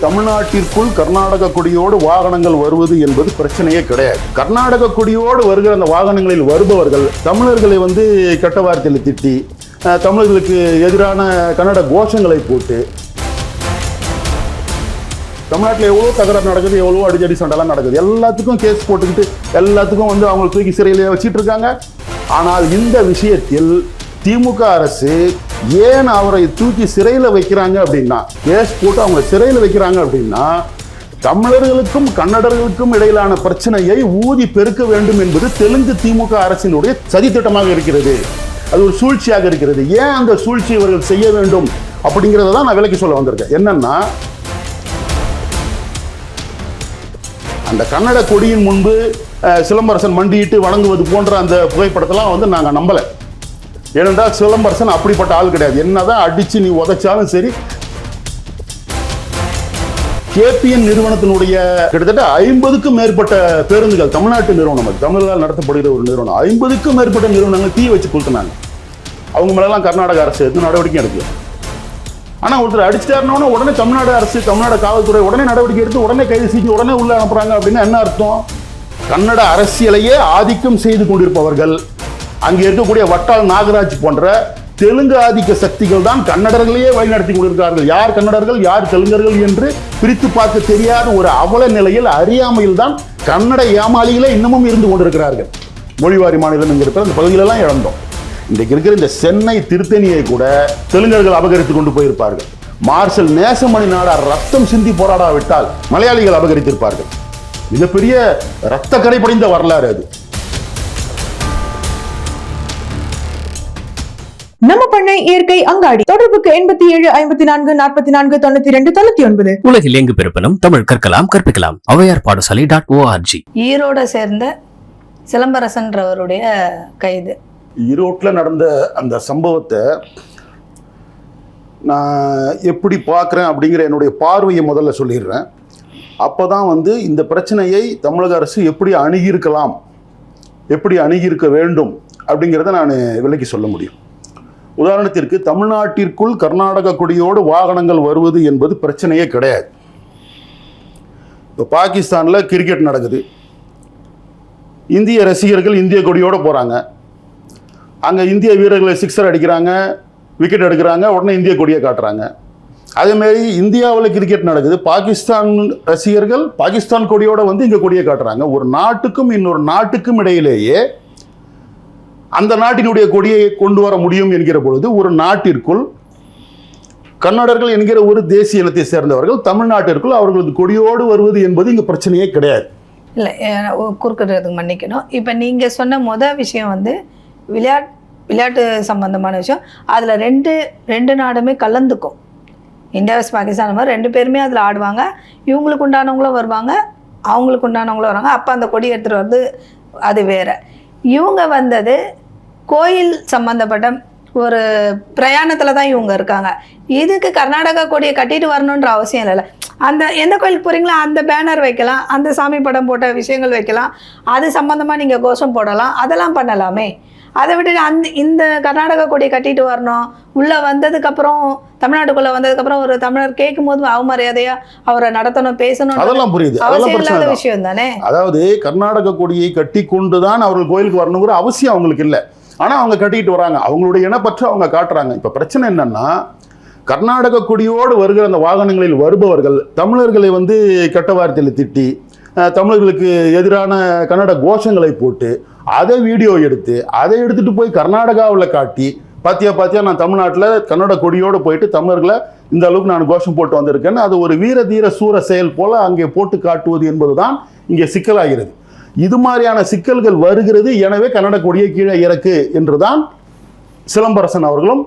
தமிழ்நாட்டிற்குள் கர்நாடக கொடியோடு வாகனங்கள் வருவது என்பது பிரச்சனையே கிடையாது. கர்நாடக கொடியோடு வருகிற அந்த வாகனங்களில் வருபவர்கள் தமிழர்களை கெட்ட வார்த்தையில் திட்டி, தமிழர்களுக்கு எதிரான கன்னட கோஷங்களை போட்டு, தமிழ்நாட்டில் எவ்வளோ தகராறு நடக்குது, எவ்வளோ அடிச்சடி சண்டைலாம் நடக்குது, எல்லாத்துக்கும் கேஸ் போட்டுக்கிட்டு எல்லாத்துக்கும் அவங்களை தூக்கி சிறையிலேயே வச்சிட்டு இருக்காங்க. ஆனால் இந்த விஷயத்தில் திமுக அரசு ஏன் அவரை தூக்கி சிறையில் வைக்கிறாங்க அப்படின்னா, கேஸ் போட்டு அவங்க சிறையில் வைக்கிறாங்க அப்படின்னா, தமிழர்களுக்கும் கன்னடர்களுக்கும் இடையிலான பிரச்சனையை ஊதி பெருக்க வேண்டும் என்பது தெலுங்கு திமுக அரசினுடைய சதித்திட்டமாக இருக்கிறது. அது ஒரு சூழ்ச்சியாக இருக்கிறது. ஏன் அந்த சூழ்ச்சி இவர்கள் செய்ய வேண்டும் அப்படிங்கிறத தான் நான் விளக்கி சொல்ல வந்திருக்கேன். என்னன்னா, அந்த கன்னட கொடியின் முன்பு சிலம்பரசன் மண்டியிட்டு வணங்குவது போன்ற அந்த புகைப்படத்தெல்லாம் நாங்கள் நம்பலை. ஏனென்றால் சிலம்பரசன் அப்படிப்பட்ட ஆள் கிடையாது. என்னதான் அடிச்சு நீ உதைச்சாலும் சரி. கேபிஎன் நிறுவனத்தினுடைய கிட்டத்தட்ட 50க்கும் மேற்பட்ட பேருந்துகள், தமிழ்நாட்டு நிறுவனம், அது தமிழர்களால் நடத்தப்படுகிற ஒரு நிறுவனம், 50க்கும் மேற்பட்ட நிறுவனங்கள் தீ வச்சு கொளுத்தினாங்க. அவங்க மேலாம் கர்நாடக அரசு எதுவும் நடவடிக்கை எடுக்கல. ஆனால் ஒருத்தர் அடிச்சிட்டாருன்னா உடனே தமிழ்நாடு அரசு, தமிழ்நாடு காவல்துறை உடனே நடவடிக்கை எடுத்து உடனே கைது செஞ்சு உடனே உள்ள அனுப்புறாங்க. அப்படின்னா என்ன அர்த்தம்? கன்னட அரசியலையே ஆதிக்கம் செய்து கொண்டிருப்பவர்கள், அங்கே இருக்கக்கூடிய வட்டால் நாகராஜ் போன்ற தெலுங்கு ஆதிக்க சக்திகள் தான் கன்னடர்களையே வழிநடத்தி கொண்டிருக்கிறார்கள். யார் கன்னடர்கள் யார் தெலுங்கர்கள் என்று பிரித்து பார்க்க தெரியாத ஒரு அவல நிலையில், அறியாமையில் தான் கன்னட ஏமாளிகளே இன்னமும் இருந்து கொண்டிருக்கிறார்கள். மொழிவாரி மாநிலம் என்கிற அந்த பகுதியிலெல்லாம் இழந்தோம். இன்றைக்கு இருக்கிற இந்த சென்னை திருத்தணியை கூட தெலுங்கர்கள் அபகரித்து கொண்டு போயிருப்பார்கள். மார்ஷல் நேசமணி நாடார் ரத்தம் சிந்தி போராடாவிட்டால் மலையாளிகள் அபகரித்திருப்பார்கள். மிகப்பெரிய ரத்த கரை படிந்த வரலாறு அது. நம்ம பண்ணை இயற்கை அங்காடி. தொடர்புக்கு 87 54 44 92 99. உலகில் எங்கு பிறப்பினும் தமிழ் கற்கலாம், கற்பிக்கலாம். ஔவையார் பாடசாலை.org. ஈரோட சேர்ந்த சிலம்பரசன்றவருடைய கைது. ஈரோட்டில் நடந்த அந்த சம்பவத்தை நான் எப்படி பார்க்குறேன் அப்படிங்கிற என்னுடைய பார்வையை முதல்ல சொல்லிடுறேன். அப்போ தான் இந்த பிரச்சனையை தமிழக அரசு எப்படி அணுகியிருக்கலாம், எப்படி அணுகியிருக்க வேண்டும் அப்படிங்கிறத நான் விலக்கி சொல்ல முடியும். உதாரணத்திற்கு, தமிழ்நாட்டிற்குள் கர்நாடக கொடியோடு வாகனங்கள் வருவது என்பது பிரச்சனையே கிடையாது. இப்போ பாகிஸ்தானில் கிரிக்கெட் நடக்குது, இந்திய ரசிகர்கள் இந்திய கொடியோடு போகிறாங்க. அங்கே இந்திய வீரர்களை சிக்ஸர் அடிக்கிறாங்க, விக்கெட் எடுக்கிறாங்க, உடனே இந்திய கொடியை காட்டுறாங்க. அதேமாரி இந்தியாவில் கிரிக்கெட் நடக்குது, பாகிஸ்தான் ரசிகர்கள் பாகிஸ்தான் கொடியோடு இங்கே கொடியை காட்டுறாங்க. ஒரு நாட்டுக்கும் இன்னொரு நாட்டுக்கும் இடையிலேயே அந்த நாட்டினுடைய கொடியை கொண்டு வர முடியும் என்கிற பொழுது, ஒரு நாட்டிற்குள் கன்னடர்கள் என்கிற ஒரு தேசிய இனத்தை சேர்ந்தவர்கள் தமிழ்நாட்டிற்குள் அவர்களது கொடியோடு வருவது என்பது இங்கே பிரச்சனையே கிடையாது. இல்லை, குறுக்கிறதுக்கு மன்னிக்கணும். இப்போ நீங்கள் சொன்ன விஷயம் விளையாட்டு சம்பந்தமான விஷயம். அதில் ரெண்டு நாடுமே கலந்துக்கும். இந்தியா வெஸ்ட் பாகிஸ்தான் மாதிரி 2 பேருமே அதில் ஆடுவாங்க. இவங்களுக்கு உண்டானவங்களும் வருவாங்க, அவங்களுக்கு உண்டானவங்களும் வருவாங்க. அப்போ அந்த கொடி எடுத்துகிட்டு வருது அது வேற. இவங்க வந்தது கோயில் சம்பந்தப்பட்ட ஒரு பிரயாணத்தில் தான் இவங்க இருக்காங்க. இதுக்கு கர்நாடகா கொடியை கட்டிட்டு வரணுன்ற அவசியம் இல்லைல்ல. அந்த எந்த கோயிலுக்கு போகிறீங்களோ அந்த பேனர் வைக்கலாம், அந்த சாமி படம் போட்ட விஷயங்கள் வைக்கலாம், அது சம்மந்தமாக நீங்கள் கோஷம் போடலாம், அதெல்லாம் பண்ணலாமே. அதை விட்டு இந்த கர்நாடகா கொடியை கட்டிட்டு வரணும். உள்ளே வந்ததுக்கப்புறம், தமிழ்நாட்டுக்குள்ளே வந்ததுக்கப்புறம் ஒரு தமிழர் கேட்கும் போது அவமரியாதையாக அவரை நடத்தணும், பேசணும், அதெல்லாம் புரியுது. அவசியம் இல்லாத விஷயம் தானே. அதாவது கர்நாடக கொடியை கட்டி கொண்டு தான் அவர்கள் கோயிலுக்கு வரணுங்கிற அவசியம் அவங்களுக்கு இல்லை. ஆனால் அவங்க கட்டிட்டு வராங்க, அவங்களுடைய இனப்பற்று அவங்க காட்டுறாங்க. இப்போ பிரச்சனை என்னன்னா, கர்நாடக கொடியோடு வருகிற அந்த வாகனங்களில் வருபவர்கள் தமிழர்களை கெட்ட வார்த்தையில் திட்டி, தமிழர்களுக்கு எதிரான கன்னட கோஷங்களை போட்டு, அதை வீடியோ எடுத்து அதை எடுத்துகிட்டு போய் கர்நாடகாவில் காட்டி, பாத்தியா நான் தமிழ்நாட்டில் கன்னட கொடியோடு போயிட்டு தமிழர்களை இந்த அளவுக்கு நான் கோஷம் போட்டு வந்திருக்கேன்னு அது ஒரு வீர தீர சூர செயல் போல அங்கே போட்டு காட்டுவது என்பதுதான் இங்கே சிக்கலாகிறது. இது மாதிரியான சிக்கல்கள் வருகிறது. எனவே கன்னட கொடியை கீழே இறக்கு என்றுதான் சிலம்பரசன் அவர்களும்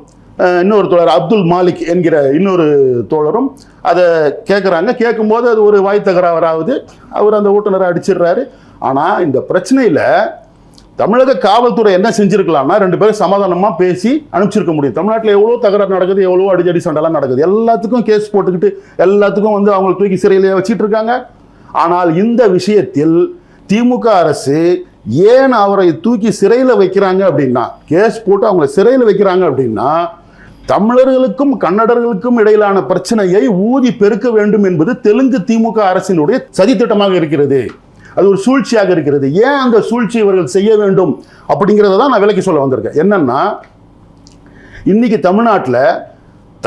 இன்னொரு தோழர் அப்துல் மாலிக் என்கிற இன்னொரு தோழரும் அதை கேட்குறாங்க. கேட்கும்போது அது ஒரு வாய் தகராறாவது, அவர் அந்த ஓட்டுநரை அடிச்சிடுறாரு. ஆனால் இந்த பிரச்சனையில் தமிழக காவல்துறை என்ன செஞ்சிருக்கலாம்னா, 2 பேரும் சமாதானமாக பேசி அனுப்பிச்சிருக்க முடியும். தமிழ்நாட்டில் எவ்வளோ தகராறு நடக்குது, எவ்வளோ அடிச்சடி சண்டைலாம் நடக்குது, எல்லாத்துக்கும் கேஸ் போட்டுக்கிட்டு எல்லாத்துக்கும் அவங்களை தூக்கி சிறையிலேயே வச்சிட்டு இருக்காங்க. ஆனால் இந்த விஷயத்தில் திமுக அரசு ஏன் அவரை தூக்கி சிறையில் வைக்கிறாங்க அப்படின்னா, கேஸ் போட்டு அவங்களை சிறையில் வைக்கிறாங்க அப்படின்னா, தமிழர்களுக்கும் கன்னடர்களுக்கும் இடையிலான பிரச்சனையை ஊதி பெருக்க வேண்டும் என்பது தெலுங்கு திமுக அரசினுடைய சதித்திட்டமாக இருக்கிறது. அது ஒரு சூழ்ச்சியாக இருக்கிறது. ஏன் அந்த சூழ்ச்சி இவர்கள் செய்ய வேண்டும் அப்படிங்கிறத தான் நான் விளக்கி சொல்ல வந்திருக்கேன். என்னன்னா, இன்னைக்கு தமிழ்நாட்டில்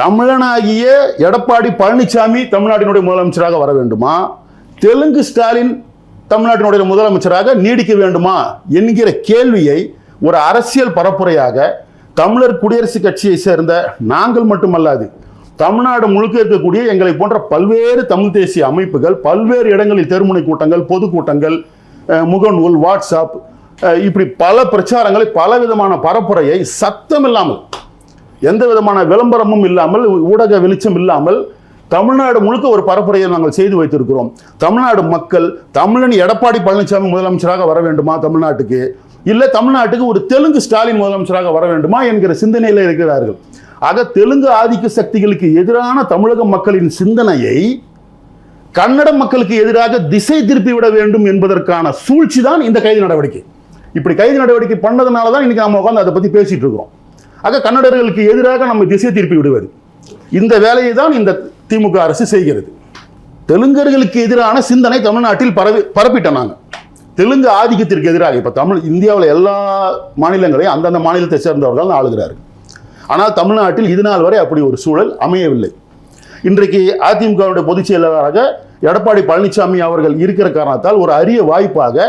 தமிழனாகிய எடப்பாடி பழனிசாமி தமிழ்நாட்டினுடைய முதலமைச்சராக வர வேண்டுமா, தெலுங்கு ஸ்டாலின் தமிழ்நாட்டினுடைய முதலமைச்சராக நீடிக்க வேண்டுமா என்கிற கேள்வியை ஒரு அரசியல் பரப்புரையாக தமிழர் குடியரசுக் கட்சியை சேர்ந்த நாங்கள் மட்டுமல்லாது தமிழ்நாடு முழுக்க இருக்கக்கூடிய எங்களை போன்ற பல்வேறு தமிழ் தேசிய அமைப்புகள் பல்வேறு இடங்களில் தெருமுனை கூட்டங்கள், பொதுக்கூட்டங்கள், முகநூல், வாட்ஸ்அப், இப்படி பல பிரச்சாரங்களை, பல விதமான பரப்புரையை சத்தம் இல்லாமல், எந்த விதமான விளம்பரமும் இல்லாமல், ஊடக வெளிச்சம் இல்லாமல் தமிழ்நாடு முழுக்க ஒரு பரப்புரையை நாங்கள் செய்து வைத்திருக்கிறோம். தமிழ்நாடு மக்கள் தமிழன் எடப்பாடி பழனிசாமி முதலமைச்சராக வர வேண்டுமா தமிழ்நாட்டுக்கு, இல்லை தமிழ்நாட்டுக்கு ஒரு தெலுங்கு ஸ்டாலின் முதலமைச்சராக வர வேண்டுமா என்கிற சிந்தனையில் இருக்கிறார்கள். ஆக தெலுங்கு ஆதிக்க சக்திகளுக்கு எதிரான தமிழக மக்களின் சிந்தனையை கன்னட மக்களுக்கு எதிராக திசை திருப்பி விட வேண்டும் என்பதற்கான சூழ்ச்சி தான் இந்த கைது நடவடிக்கை. இப்படி கைது நடவடிக்கை பண்ணதுனால தான் இன்னைக்கு நம்ம உட்காந்து அதை பற்றி பேசிட்டு இருக்கிறோம். ஆக கன்னடர்களுக்கு எதிராக நம்ம திசை திருப்பி விடுவது, இந்த வேலையை தான் இந்த திமுக அரசு செய்கிறது. தெலுங்கர்களுக்கு எதிரான சிந்தனை தமிழ்நாட்டில் பரப்பிட்டோம் நாங்கள். தெலுங்கு ஆதிக்கத்திற்கு எதிராக இப்போ இந்தியாவில் எல்லா மாநிலங்களையும் அந்தந்த மாநிலத்தை சேர்ந்தவர்கள் ஆளுகிறார்கள். ஆனால் தமிழ்நாட்டில் இது நாள் வரை அப்படி ஒரு சூழல் அமையவில்லை. இன்றைக்கு அதிமுகவுடைய பொதுச் செயலாளராக எடப்பாடி பழனிசாமி அவர்கள் இருக்கிற காரணத்தால் ஒரு அரிய வாய்ப்பாக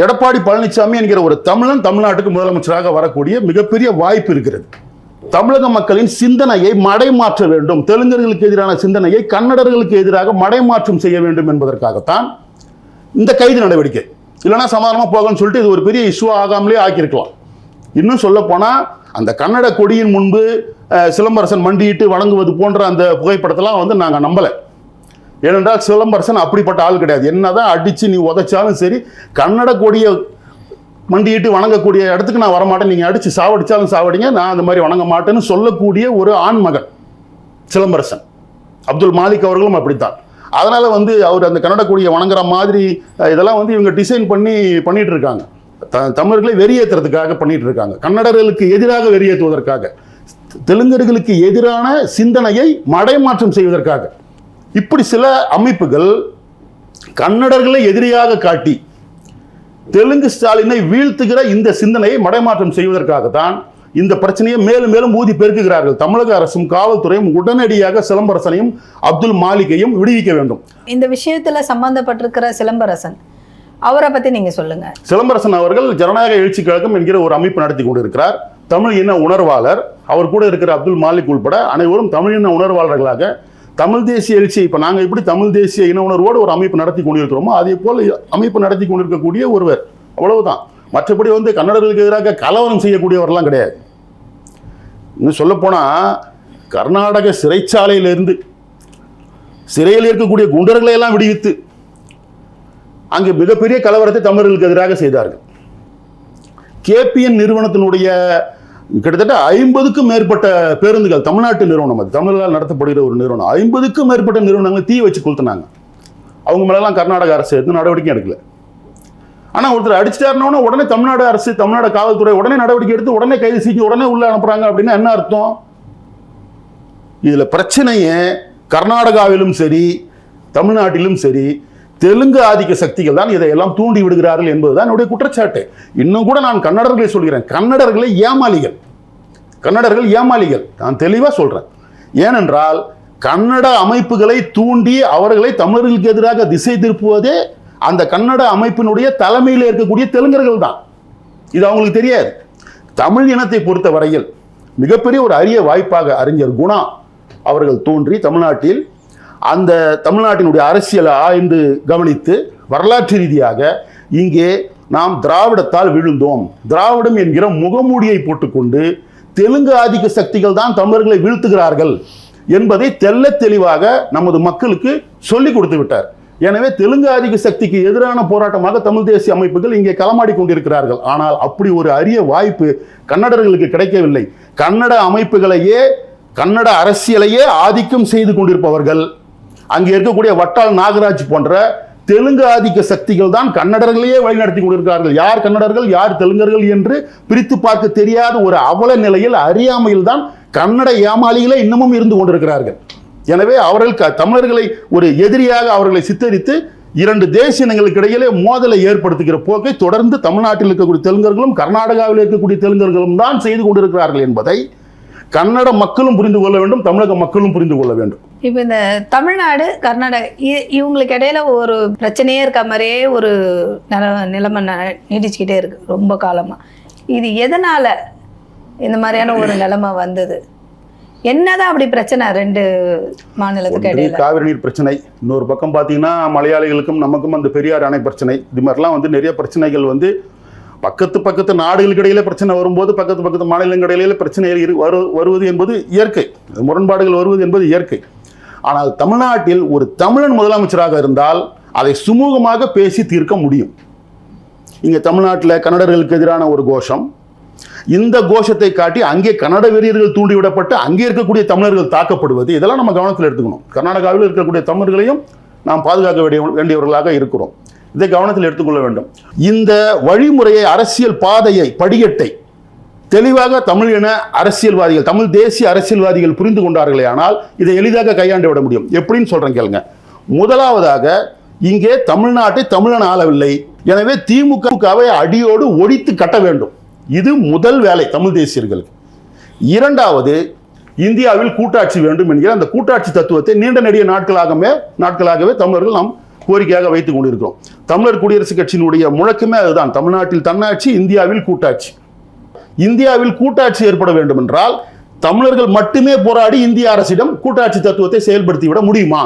எடப்பாடி பழனிசாமி என்கிற ஒரு தமிழன் தமிழ்நாட்டுக்கு முதலமைச்சராக வரக்கூடிய மிகப்பெரிய வாய்ப்பு இருக்கிறது. தமிழக மக்களின் சிந்தனையை மடைமாற்ற வேண்டும், தெலுங்கர்களுக்கு எதிரான சிந்தனையை கன்னடர்களுக்கு எதிராக மடைமாற்றம் செய்ய வேண்டும் என்பதற்காகத்தான் இந்த கைது நடவடிக்கை. இல்லைனா சமாதானமாக போகணும்னு சொல்லிட்டு இது ஒரு பெரிய இஷ்யூ ஆகாமலே ஆக்கியிருக்கலாம். இன்னும் சொல்ல போனால் அந்த கன்னட கொடியின் முன்பு சிலம்பரசன் மண்டியிட்டு வணங்குவது போன்ற அந்த புகைப்படத்தெல்லாம் நாங்கள் நம்பலை. ஏனென்றால் சிலம்பரசன் அப்படிப்பட்ட ஆள் கிடையாது. என்னதான் அடித்து நீ உதைச்சாலும் சரி, கன்னட கொடியை மண்டியிட்டு வணங்கக்கூடிய இடத்துக்கு நான் வரமாட்டேன், நீங்கள் அடித்து சாவடிச்சாலும் சாவடிங்க, நான் அந்த மாதிரி வணங்க மாட்டேன்னு சொல்லக்கூடிய ஒரு ஆண் மகன் சிலம்பரசன். அப்துல் மாலிக் அவர்களும் அப்படித்தான். அதனால் அவர் அந்த கன்னட கொடியை வணங்குற மாதிரி இதெல்லாம் இவங்க டிசைன் பண்ணிட்டு இருக்காங்க. தமிழர்களை வெறியேற்றுறதுக்காக பண்ணிட்டு இருக்காங்க, கன்னடர்களுக்கு எதிராக வெறியேற்றுவதற்காக, தெலுங்கர்களுக்கு எதிரான சிந்தனையை மடைமாற்றம் செய்வதற்காக. இப்படி சில அமைப்புகள் கன்னடர்களை எதிரியாக காட்டி தெலுங்கு ஸ்டாலினை வீழ்த்துகிற இந்த சிந்தனையை மடைமாற்றம் செய்வதற்காகத்தான் இந்த பிரச்சனையை மேலும் மேலும் ஊதி பெருக்குகிறார்கள். தமிழக அரசும் காவல்துறையும் உடனடியாக சிலம்பரசனையும் அப்துல் மாலிக்கையும் விடுவிக்க வேண்டும். இந்த விஷயத்துல சம்பந்தப்பட்டிருக்கிற சிலம்பரசன் அவரை பத்தி நீங்க சொல்லுங்க. சிலம்பரசன் அவர்கள் ஜனநாயக எழுச்சி கழகம் என்கிற ஒரு அமைப்பு நடத்தி கொண்டிருக்கிறார். தமிழ் இன உணர்வாளர். அவர் கூட இருக்கிற அப்துல் மாலிக் உட்பட அனைவரும் தமிழ் இன உணர்வாளர்களாக தமிழ் தேசிய எழுச்சி, இப்போ நாங்கள் எப்படி தமிழ் தேசிய இன உணர்வோடு ஒரு அமைப்பு நடத்தி கொண்டிருக்கிறோமோ அதே போல் அமைப்பு நடத்தி கொண்டிருக்கக்கூடிய ஒருவர், அவ்வளவுதான். மற்றபடி கன்னடர்களுக்கு எதிராக கலவரம் செய்யக்கூடியவரெல்லாம் கிடையாது. இன்னும் சொல்லப்போனால் கர்நாடக சிறைச்சாலையிலிருந்து சிறையில் இருக்கக்கூடிய குண்டர்களை எல்லாம் விடுவித்து அங்கு மிகப்பெரிய கலவரத்தை தமிழர்களுக்கு எதிராக செய்தார்கள். கேபிஎன் நிறுவனத்தினுடைய கிட்டத்தட்ட 50க்கும் மேற்பட்ட பேருந்துகள், தமிழ்நாட்டு நிறுவனம், அது தமிழர்களால் நடத்தப்படுகிற ஒரு நிறுவனம், 50க்கும் மேற்பட்ட நிறுவனங்களை தீ வச்சு கொளுத்தினாங்க. அவங்க மேலெல்லாம் கர்நாடக அரசு எதுவும் நடவடிக்கை எடுக்கல. ஆனால் ஒருத்தர் அடிச்சிட்டாருன்னா உடனே தமிழ்நாடு அரசு, தமிழ்நாடு காவல்துறை உடனே நடவடிக்கை எடுத்து உடனே கைது செஞ்சு உடனே உள்ள அனுப்புறாங்க. அப்படின்னா என்ன அர்த்தம்? இதில் பிரச்சனையே கர்நாடகாவிலும் சரி தமிழ்நாட்டிலும் சரி தெலுங்கு ஆதிக்க சக்திகள் தான் இதையெல்லாம் தூண்டி விடுகிறார்கள் என்பதுதான் என்னுடைய குற்றச்சாட்டு. இன்னும் கூட நான் கன்னடர்களை சொல்கிறேன், கன்னடர்கள் ஏமாளிகள். நான் தெளிவாக சொல்றேன். ஏனென்றால் கன்னட அமைப்புகளை தூண்டி அவர்களை தமிழர்களுக்கு எதிராக திசை திருப்புவதே அந்த கன்னட அமைப்பினுடைய தலைமையில் இருக்கக்கூடிய தெலுங்கர்கள் தான். இது அவங்களுக்கு தெரியாது. தமிழ் இனத்தை பொறுத்த வரையில் மிகப்பெரிய ஒரு அரிய வாய்ப்பாக அறிஞர் குணா அவர்கள் தோன்றி தமிழ்நாட்டில் அந்த தமிழ்நாட்டினுடைய அரசியலை ஆய்ந்து கவனித்து வரலாற்று ரீதியாக இங்கே நாம் திராவிடத்தால் விழுந்தோம், திராவிடம் என்கிற முகமூடியை போட்டுக்கொண்டு தெலுங்கு ஆதிக்க சக்திகள் தான் தமிழர்களை வீழ்த்துகிறார்கள் என்பதை தெல்ல தெளிவாக நமது மக்களுக்கு சொல்லிக் கொடுத்து விட்டார். எனவே தெலுங்கு ஆதிக்க சக்திக்கு எதிரான போராட்டமாக தமிழ் தேசிய அமைப்புகள் இங்கே களமாடி கொண்டிருக்கிறார்கள். ஆனால் அப்படி ஒரு அரிய வாய்ப்பு கன்னடர்களுக்கு கிடைக்கவில்லை. கன்னட அமைப்புகளையே, கன்னட அரசியலையே ஆதிக்கம் செய்து கொண்டிருப்பவர்கள், அங்கே இருக்கக்கூடிய வட்டால் நாகராஜ் போன்ற தெலுங்கு ஆதிக்க சக்திகள் தான் கன்னடர்களையே வழிநடத்தி கொண்டிருக்கிறார்கள். யார் கன்னடர்கள் யார் தெலுங்கர்கள் என்று பிரித்து பார்க்க தெரியாத ஒரு அவல நிலையில், அறியாமையில் தான் கன்னட ஏமாளிகளே இன்னமும் இருந்து கொண்டிருக்கிறார்கள். எனவே அவர்கள் தமிழர்களை ஒரு எதிரியாக அவர்களை சித்தரித்து 2 தேசிய இனங்களுக்கு இடையிலே மோதலை ஏற்படுத்துகிற போக்கை தொடர்ந்து தமிழ்நாட்டில் இருக்கக்கூடிய தெலுங்கர்களும் கர்நாடகாவில் இருக்கக்கூடிய தெலுங்கர்களும் தான் செய்து கொண்டிருக்கிறார்கள் என்பதை கன்னட மக்களும் புரிந்து கொள்ள வேண்டும், தமிழக மக்களும் புரிந்து கொள்ள வேண்டும். இப்போ இந்த தமிழ்நாடு கர்நாடகா இவங்களுக்கு இடையில ஒரு பிரச்சனையே இருக்க மாதிரியே ஒரு நிலைமை நீடிச்சுக்கிட்டே இருக்கு ரொம்ப காலமா. இது எதனால இந்த மாதிரியான ஒரு நிலைமை வந்தது? என்னதான் அப்படி பிரச்சனை 2 மாநிலத்துக்கு இடையில? காவிரி நீர் பிரச்சனை, இன்னொரு பக்கம் பார்த்தீங்கன்னா மலையாளிகளுக்கும் நமக்கும் அந்த பெரியார் அணை பிரச்சனை, இது மாதிரிலாம் வந்து நிறைய பிரச்சனைகள் வந்து பக்கத்து நாடுகளுக்கு இடையில பிரச்சனை வரும்போது பக்கத்து மாநிலங்களுக்கு இடையில பிரச்சனைகள் வருவது என்பது இயற்கை, முரண்பாடுகள் வருவது என்பது இயற்கை. ஆனால் தமிழ்நாட்டில் ஒரு தமிழன் முதலமைச்சராக இருந்தால் அதை சுமூகமாக பேசி தீர்க்க முடியும். இங்கே தமிழ்நாட்டில் கன்னடர்களுக்கு எதிரான ஒரு கோஷம், இந்த கோஷத்தை காட்டி அங்கே கன்னட வெறியர்கள் தூண்டிவிடப்பட்டு அங்கே இருக்கக்கூடிய தமிழர்கள் தாக்கப்படுவது, இதெல்லாம் நம்ம கவனத்தில் எடுத்துக்கணும். கர்நாடகாவில் இருக்கக்கூடிய தமிழர்களையும் நாம் பாதுகாக்க வேண்டியவர்களாக இருக்கிறோம். இதை கவனத்தில் எடுத்துக்கொள்ள வேண்டும். இந்த வழிமுறையை, அரசியல் பாதையை, படிக்கட்டை தெளிவாக தமிழ் இன அரசியல்வாதிகள், தமிழ் தேசிய அரசியல்வாதிகள் புரிந்து கொண்டார்களே ஆனால் இதை எளிதாக கையாண்டு விட முடியும். எப்படின்னு சொல்றேன் கேளுங்க. முதலாவதாக, இங்கே தமிழ்நாட்டை தமிழன் ஆளவில்லை, எனவே திமுகவை அடியோடு ஒழித்து கட்ட வேண்டும். இது முதல் வேலை தமிழ் தேசியர்களுக்கு. இரண்டாவது, இந்தியாவில் கூட்டாட்சி வேண்டும் என்கிற அந்த கூட்டாட்சி தத்துவத்தை நீண்ட நெடிய நாட்களாகவே தமிழர்கள் நாம் கோரிக்கையாக வைத்துக் கொண்டிருக்கிறோம். தமிழர் குடியரசுக் கட்சியினுடைய முழக்கமே அதுதான், தமிழ்நாட்டில் தன்னாட்சி, இந்தியாவில் கூட்டாட்சி. இந்தியாவில் கூட்டாட்சி ஏற்பட வேண்டும் என்றால் தமிழர்கள் மட்டுமே போராடி இந்திய அரசிடம் கூட்டாட்சி தத்துவத்தை செயல்படுத்திவிட முடியுமா?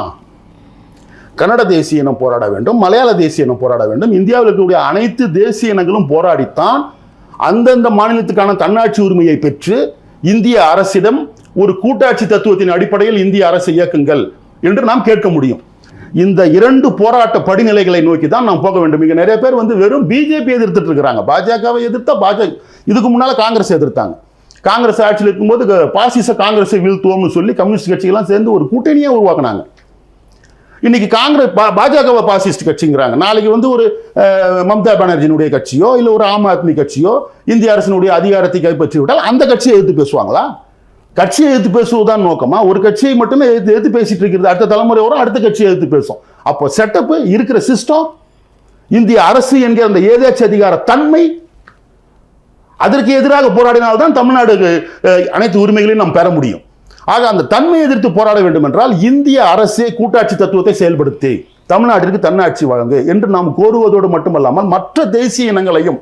கன்னட தேசிய இனம் போராட வேண்டும், மலையாள தேசிய இனம் போராட வேண்டும், இந்தியாவில் இருக்கக்கூடிய அனைத்து தேசிய இனங்களும் போராடித்தான் அந்தந்த மாநிலத்துக்கான தன்னாட்சி உரிமையை பெற்று இந்திய அரசிடம் ஒரு கூட்டாட்சி தத்துவத்தின் அடிப்படையில் இந்திய அரசை இயக்குங்கள் என்று நாம் கேட்க முடியும். இந்த 2 போராட்ட படிநிலைகளை நோக்கி தான் நாம் போக வேண்டும். இங்க நிறைய பேர் வந்து வெறும் பிஜேபி எதிர்த்துட்டு இருக்கிறாங்க. பாஜகவை எதிர்த்தா இதுக்கு முன்னால காங்கிரஸ் எதிர்த்தாங்க. காங்கிரஸ் ஆட்சியில் இருக்கும்போது பாசிச காங்கிரஸை வீழ்த்துவோம்னு சொல்லி கம்யூனிஸ்ட் கட்சிகள்லாம் சேர்ந்து ஒரு கூட்டணியை உருவாக்குனாங்க. இன்னைக்கு காங்கிரஸ் பாஜகவை பாசிஸ்ட் கட்சிங்கிறாங்க. நாளைக்கு வந்து ஒரு மம்தா பானர்ஜியினுடைய கட்சியோ இல்ல ஒரு ஆம் ஆத்மி கட்சியோ இந்திய அரசினுடைய அதிகாரத்தை கைப்பற்றி விட்டால் அந்த கட்சியை எதிர்த்து பேசுவாங்களா? கட்சியை எதிர்த்து பேசுவதுதான் நோக்கமா? ஒரு கட்சியை மட்டுமே எதிர்த்து பேசிட்டு இருக்கிறது, அடுத்த தலைமுறை வரும் அடுத்த கட்சியை எதிர்த்து பேசும். அப்போ செட்டப் இருக்கிற சிஸ்டம், இந்திய அரசு என்கிற அந்த ஏதேச்ச அதிகார தன்மை, அதற்கு எதிராக போராடினால்தான் தமிழ்நாடு அனைத்து உரிமைகளையும் நாம் பெற முடியும். ஆக அந்த தன்மையை எதிர்த்து போராட வேண்டும் என்றால் இந்திய அரசே கூட்டாட்சி தத்துவத்தை செயல்படுத்தி தமிழ்நாட்டிற்கு தன்னாட்சி வழங்கு என்று நாம் கோருவதோடு மட்டுமல்லாமல் மற்ற தேசிய இனங்களையும்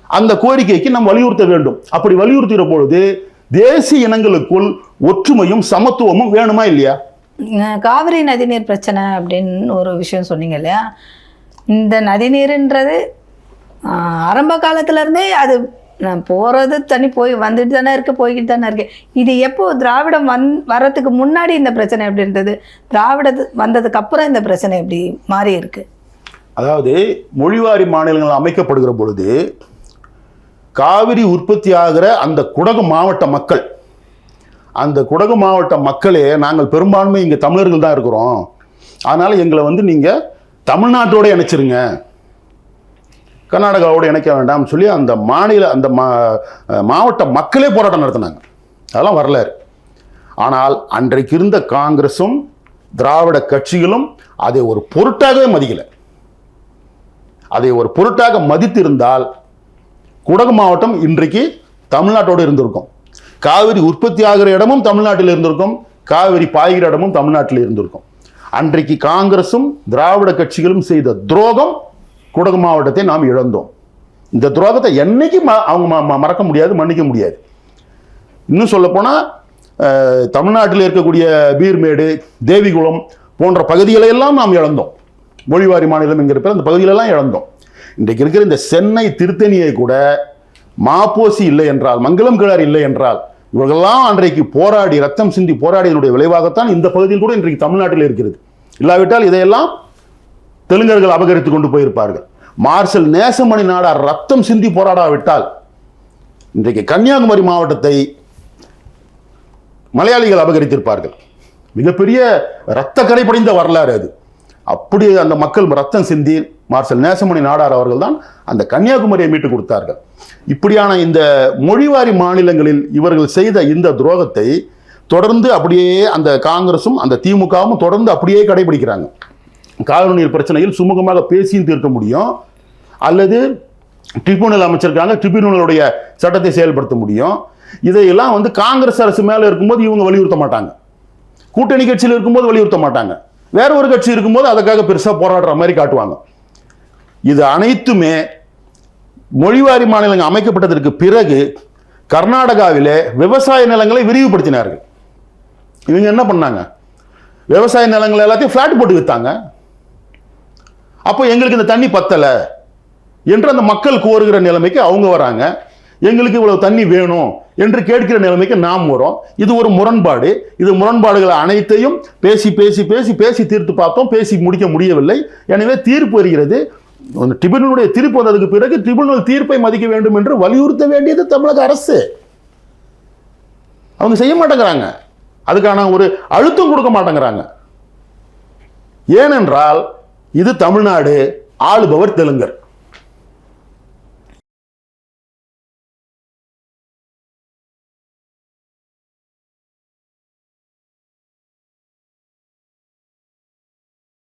அந்த கோரிக்கைக்கு நாம் வலியுறுத்த வேண்டும். அப்படி வலியுறுத்துகிற பொழுது தேசிய இனங்களுக்குள் ஒற்றுமையும் சமத்துவமும் வேணுமா இல்லையா? காவிரி நதிநீர் பிரச்சனை அப்படின்னு ஒரு விஷயம் சொன்னீங்க இல்லையா? இந்த நதிநீர்ன்றது ஆரம்ப காலத்துல இருந்தே அது போறது தண்ணி போய் வந்துட்டு தானே இருக்கு, போய்கிட்டு தானே இருக்கு. இது எப்போ திராவிடம் வர்றதுக்கு முன்னாடி இந்த பிரச்சனை எப்படி இருந்தது, திராவிட வந்ததுக்கு அப்புறம் இந்த பிரச்சனை எப்படி மாறி இருக்கு? அதாவது மொழிவாரி மாநிலங்கள் அமைக்கப்படுகிற பொழுது காவிரி உற்பத்தி ஆகிற அந்த குடகு மாவட்ட மக்கள், அந்த குடகு மாவட்ட மக்களே நாங்கள் பெரும்பான்மை இங்கே தமிழர்கள் தான் இருக்கிறோம், அதனால எங்களை வந்து நீங்க தமிழ்நாட்டோட இணைச்சிருங்க, கர்நாடகாவோடு இணைக்க வேண்டாம்னு சொல்லி அந்த மாவட்ட மக்களே போராட்டம் நடத்தினாங்க. அதெல்லாம் வரலாறு. ஆனால் அன்றைக்கு இருந்த காங்கிரசும் திராவிட கட்சிகளும் அதை ஒரு பொருட்டாகவே மதிக்கல. அதை ஒரு பொருட்டாக மதித்திருந்தால் குடகு மாவட்டம் இன்றைக்கு தமிழ்நாட்டோடு இருந்திருக்கும், காவிரி உற்பத்தி ஆகிற இடமும் தமிழ்நாட்டில் இருந்திருக்கும், காவிரி பாய்கிற இடமும் தமிழ்நாட்டில் இருந்திருக்கும். அன்றைக்கு காங்கிரசும் திராவிட கட்சிகளும் செய்த துரோகம் குடகு மாவட்டத்தை நாம் இழந்தோம். இந்த துரோகத்தை என்னைக்கு அவங்க மறக்க முடியாது, மன்னிக்க முடியாது. இன்னும் சொல்ல போனா தமிழ்நாட்டில் இருக்கக்கூடிய பீர்மேடு, தேவிகுளம் போன்ற பகுதிகளை எல்லாம் நாம் இழந்தோம். மொழிவாரி மாநிலம் என்கிற அந்த பகுதிகளெல்லாம் இழந்தோம். இன்றைக்கு இருக்கிற இந்த சென்னை திருத்தணியை கூட மாப்போசி இல்லை என்றால், மங்களம் கிழார் இல்லை என்றால், இவர்களெல்லாம் அன்றைக்கு போராடி ரத்தம் சிந்தி போராடியதனுடைய விளைவாகத்தான் இந்த பகுதியில் கூட இன்றைக்கு தமிழ்நாட்டில் இருக்கிறது. இல்லாவிட்டால் இதையெல்லாம் தெலுங்கர்கள் அபகரித்துக் கொண்டு போயிருப்பார்கள். மார்ஷல் நேசமணி நாடார் ரத்தம் சிந்தி போராடாவிட்டால் இன்றைக்கு கன்னியாகுமரி மாவட்டத்தை மலையாளிகள் அபகரித்திருப்பார்கள். மிகப்பெரிய இரத்த கரை படிந்த வரலாறு அது. அப்படி அந்த மக்கள் ரத்தம் சிந்தி மார்ஷல் நேசமணி நாடார் அவர்கள் தான் அந்த கன்னியாகுமரியை மீட்டு கொடுத்தார்கள். இப்படியான இந்த மொழிவாரி மாநிலங்களில் இவர்கள் செய்த இந்த துரோகத்தை தொடர்ந்து அப்படியே அந்த காங்கிரசும் அந்த திமுகவும் தொடர்ந்து அப்படியே கடைபிடிக்கிறாங்க. காவிரி நீர் பிரச்சனையில் சுமூகமாக பேசியும் தீர்க்க முடியும், அல்லது ட்ரிபியூனல் அமைச்சிருக்காங்க, ட்ரிபியூனலுடைய சட்டத்தை செயல்படுத்த முடியும். இதையெல்லாம் வந்து காங்கிரஸ் அரசு மேலே இருக்கும்போது இவங்க வலியுறுத்த மாட்டாங்க, கூட்டணி கட்சியில் இருக்கும்போது வலியுறுத்த மாட்டாங்க, வேற ஒரு கட்சி இருக்கும்போது அதுக்காக பெருசாக போராடுற மாதிரி காட்டுவாங்க. இது அனைத்துமே மொழிவாரி மாநிலங்கள் அமைக்கப்பட்டதற்கு பிறகு கர்நாடகாவிலே விவசாய நிலங்களை விரிவுபடுத்தினார்கள். இவங்க என்ன பண்ணாங்க, விவசாய நிலங்கள் எல்லாத்தையும் ஃபிளாட் போட்டு வித்தாங்க. அப்போ எங்களுக்கு இந்த தண்ணி பத்தல என்று அந்த மக்கள் கோருகிற நிலைமைக்கு அவங்க வராங்க. எங்களுக்கு இவ்வளவு தண்ணி வேணும் என்று கேட்கிற நிலைமைக்கு நாம் வரோம். இது ஒரு முரண்பாடு. இது முரண்பாடுகளை அனைத்தையும் பேசி பேசி பேசி பேசி தீர்த்து பார்த்தோம், பேசி முடிக்க முடியவில்லை. எனவே தீர்ப்பு வருகிறது. ட்ரிபியூனலுடைய தீர்ப்பு வந்ததுக்கு பிறகு ட்ரிபியூனல் தீர்ப்பை மதிக்க வேண்டும் என்று வலியுறுத்த வேண்டியது தமிழக அரசு. அவங்க செய்ய மாட்டேங்கிறாங்க, அதுக்கான ஒரு அழுத்தம் கொடுக்க மாட்டேங்கிறாங்க. ஏனென்றால் இது தமிழ்நாடு, ஆளுபவர் தெலுங்கர்.